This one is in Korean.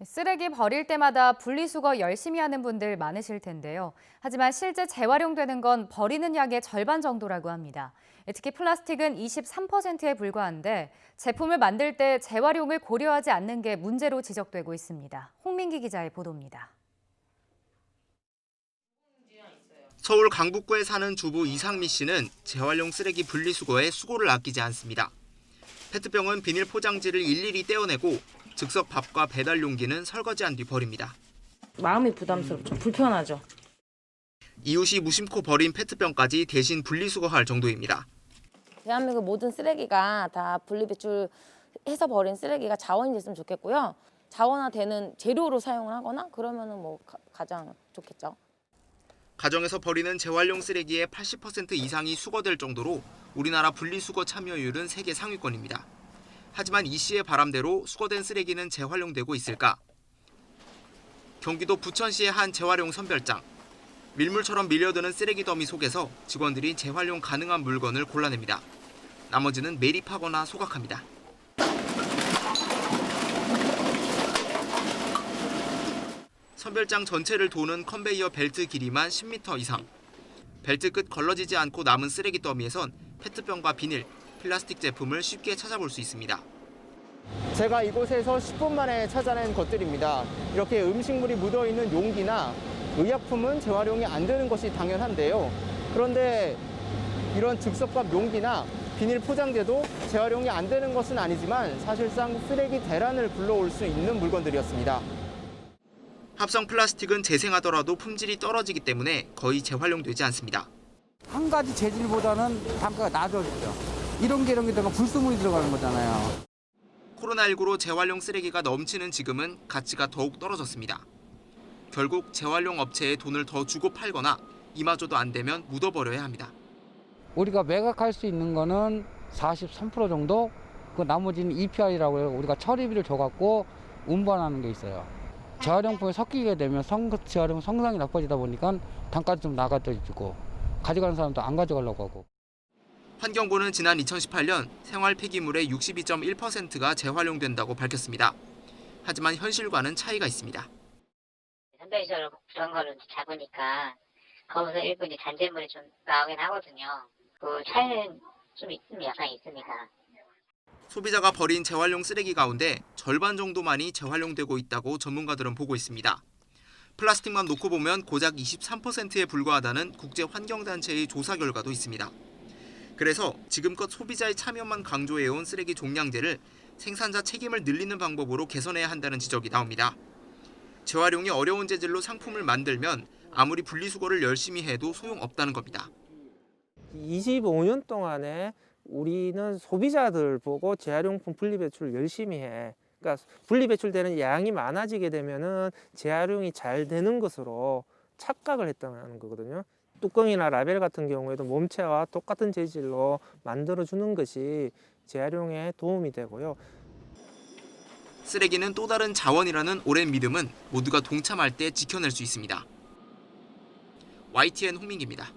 쓰레기 버릴 때마다 분리수거 열심히 하는 분들 많으실 텐데요. 하지만 실제 재활용되는 건 버리는 양의 절반 정도라고 합니다. 특히 플라스틱은 23%에 불과한데 제품을 만들 때 재활용을 고려하지 않는 게 문제로 지적되고 있습니다. 홍민기 기자의 보도입니다. 서울 강북구에 사는 주부 이상미 씨는 재활용 쓰레기 분리수거에 수고를 아끼지 않습니다. 페트병은 비닐 포장지를 일일이 떼어내고 즉석 밥과 배달 용기는 설거지한 뒤 버립니다. 마음이 부담스럽죠. 불편하죠. 이웃이 무심코 버린 페트병까지 대신 분리수거할 정도입니다. 대한민국 모든 쓰레기가 다 분리배출해서 버린 쓰레기가 자원이 됐으면 좋겠고요. 자원화되는 재료로 사용을 하거나 그러면은 가장 좋겠죠. 가정에서 버리는 재활용 쓰레기의 80% 이상이 수거될 정도로 우리나라 분리수거 참여율은 세계 상위권입니다. 하지만 이 씨의 바람대로 수거된 쓰레기는 재활용되고 있을까? 경기도 부천시의 한 재활용 선별장. 밀물처럼 밀려드는 쓰레기 더미 속에서 직원들이 재활용 가능한 물건을 골라냅니다. 나머지는 매립하거나 소각합니다. 선별장 전체를 도는 컨베이어 벨트 길이만 10m 이상. 벨트 끝 걸러지지 않고 남은 쓰레기 더미에선 페트병과 비닐, 플라스틱 제품을 쉽게 찾아볼 수 있습니다. 제가 이곳에서 10분 만에 찾아낸 것들입니다. 이렇게 음식물이 묻어있는 용기나 의약품은 재활용이 안 되는 것이 당연한데요. 그런데 이런 즉석밥 용기나 비닐 포장재도 재활용이 안 되는 것은 아니지만 사실상 쓰레기 대란을 불러올 수 있는 물건들이었습니다. 합성 플라스틱은 재생하더라도 품질이 떨어지기 때문에 거의 재활용되지 않습니다. 한 가지 재질보다는 단가가 낮아지죠. 이런 게 들어가 불순물이 들어가는 거잖아요. 코로나19로 재활용 쓰레기가 넘치는 지금은 가치가 더욱 떨어졌습니다. 결국 재활용 업체에 돈을 더 주고 팔거나 이마저도 안 되면 묻어버려야 합니다. 우리가 매각할 수 있는 거는 43% 정도, 그 나머지는 EPR이라고 해요. 우리가 처리비를 줘갖고 운반하는 게 있어요. 재활용품이 섞이게 되면 재활용 성능이 나빠지다 보니까 단가도 좀 나가지고 가져가는 사람도 안 가져가려고 하고. 환경부는 지난 2018년 생활 폐기물의 62.1%가 재활용된다고 밝혔습니다. 하지만 현실과는 차이가 있습니다. 선별적으로 그런 거는 작으니까 거기서 일부 잔재물이 좀 나오긴 하거든요. 그 차이는 좀 약간 있습니다. 소비자가 버린 재활용 쓰레기 가운데 절반 정도만이 재활용되고 있다고 전문가들은 보고 있습니다. 플라스틱만 놓고 보면 고작 23%에 불과하다는 국제환경단체의 조사 결과도 있습니다. 그래서 지금껏 소비자의 참여만 강조해온 쓰레기 종량제를 생산자 책임을 늘리는 방법으로 개선해야 한다는 지적이 나옵니다. 재활용이 어려운 재질로 상품을 만들면 아무리 분리수거를 열심히 해도 소용없다는 겁니다. 25년 동안에 우리는 소비자들 보고 재활용품 분리배출을 열심히 해. 그러니까 분리배출되는 양이 많아지게 되면은 재활용이 잘 되는 것으로 착각을 했다는 거거든요. 뚜껑이나 라벨 같은 경우에도 몸체와 똑같은 재질로 만들어주는 것이 재활용에 도움이 되고요. 쓰레기는 또 다른 자원이라는 오랜 믿음은 모두가 동참할 때 지켜낼 수 있습니다. YTN 홍민기입니다.